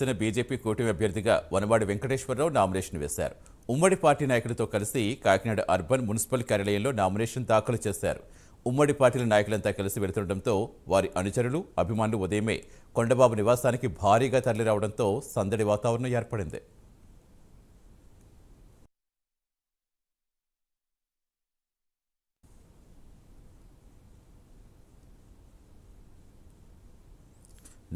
Janasena BJP కూటమి అభ్యర్థిగా Vanavadi Venkateswararao nomination వేశారు. ఉమ్మడి పార్టీ నాయకులతో కలిసి కాకినాడ అర్బన్ మున్సిపల్ కార్యాలయంలో నామినేషన్ దాఖలు చేశారు. ఉమ్మడి పార్టీల నాయకులంతా కలిసి వెళుతుండటంతో వారి అనుచరులు, అభిమానులు ఉదయమే కొండబాబు నివాసానికి భారీగా తరలిరావడంతో సందడి వాతావరణం ఏర్పడింది.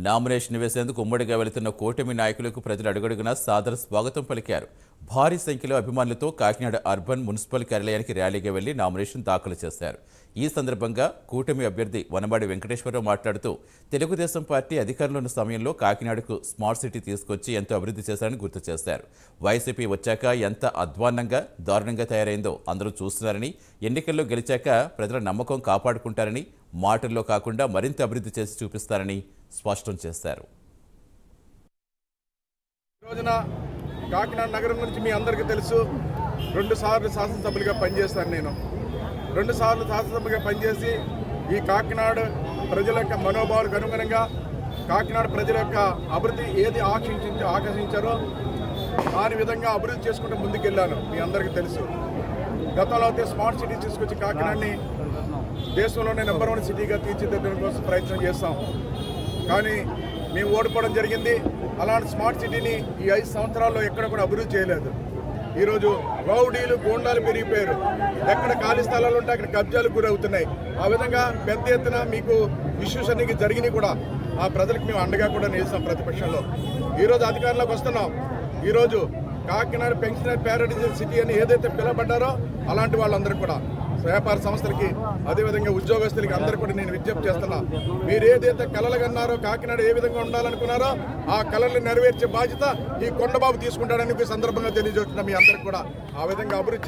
నామినేషన్ వేసేందుకు ఉమ్మడిగా వెళుతున్న కూటమి నాయకులకు ప్రజలు అడుగడుగునా సాదర స్వాగతం పలికారు. భారీ సంఖ్యలో అభిమానులతో కాకినాడ అర్బన్ మున్సిపల్ కార్యాలయానికి ర్యాలీగా వెళ్లి నామినేషన్ దాఖలు చేశారు. ఈ సందర్భంగా కూటమి అభ్యర్థి వనమాడి వెంకటేశ్వరరావు మాట్లాడుతూ తెలుగుదేశం పార్టీ అధికారంలో ఉన్న సమయంలో కాకినాడకు స్మార్ట్ సిటీ తీసుకొచ్చి ఎంతో అభివృద్ధి చేశారని గుర్తు చేశారు. వైసీపీ వచ్చాక ఎంత అధ్వాన్నంగా, దారుణంగా తయారైందో అందరూ చూస్తున్నారని, ఎన్నికల్లో గెలిచాక ప్రజల నమ్మకం కాపాడుకుంటారని, మాటల్లో కాకుండా మరింత అభివృద్ధి చేసి చూపిస్తారని స్పష్టం చేశారు. రోజున కాకినాడ నగరం నుంచి మీ అందరికీ తెలుసు, 2 సార్లు శాసనసభ్యులుగా పనిచేశాను. నేను 2 సార్లు శాసనసభ్యులుగా పనిచేసి ఈ కాకినాడ ప్రజల యొక్క మనోభావాలకు అనుగుణంగా కాకినాడ ప్రజల యొక్క అభివృద్ధి ఏది ఆకర్షించారో దాని విధంగా అభివృద్ధి చేసుకుంటూ ముందుకెళ్ళాను. మీ అందరికీ తెలుసు, గతంలో అయితే స్మార్ట్ సిటీ తీసుకొచ్చి కాకినాడని దేశంలోనే నెంబర్ 1 సిటీగా తీర్చిదిద్దడం కోసం ప్రయత్నం చేస్తాం. కానీ మేము ఓడిపోవడం జరిగింది. అలాంటి స్మార్ట్ సిటీని ఈ 5 సంవత్సరాల్లో ఎక్కడ కూడా అభివృద్ధి చేయలేదు. ఈరోజు రౌడీలు, గూండాలు పెరిగిపోయారు. ఎక్కడ ఖాళీ స్థలాలు ఉంటే అక్కడ కబ్జాలకు గురవుతున్నాయి. ఆ విధంగా పెద్ద ఎత్తున మీకు ఇష్యూస్ అన్ని జరిగినాయి కూడా. ఆ ప్రజలకు మేము అండగా కూడా నిలుస్తాం ప్రతిపక్షంలో. ఈరోజు అధికారంలోకి వస్తున్నాం. ఈరోజు కాకినాడ పెన్షనర్ ప్యారడైజ్ సిటీ అని ఏదైతే పిలవబడ్డారో అలాంటి వాళ్ళందరూ కూడా వ్యాపార సంస్థలకి, అదేవిధంగా ఉద్యోగస్తులకి అందరూ కూడా నేను విజ్ఞప్తి చేస్తున్నా, మీరు ఏదైతే కలలు కన్నారో, కాకినాడ ఏ విధంగా ఉండాలనుకున్నారో ఆ కళల్ని నెరవేర్చే బాధ్యత ఈ కొండబాబు తీసుకుంటాడని సందర్భంగా తెలియజేస్తున్నా. మీ అందరికి కూడా ఆ విధంగా అభివృద్ధి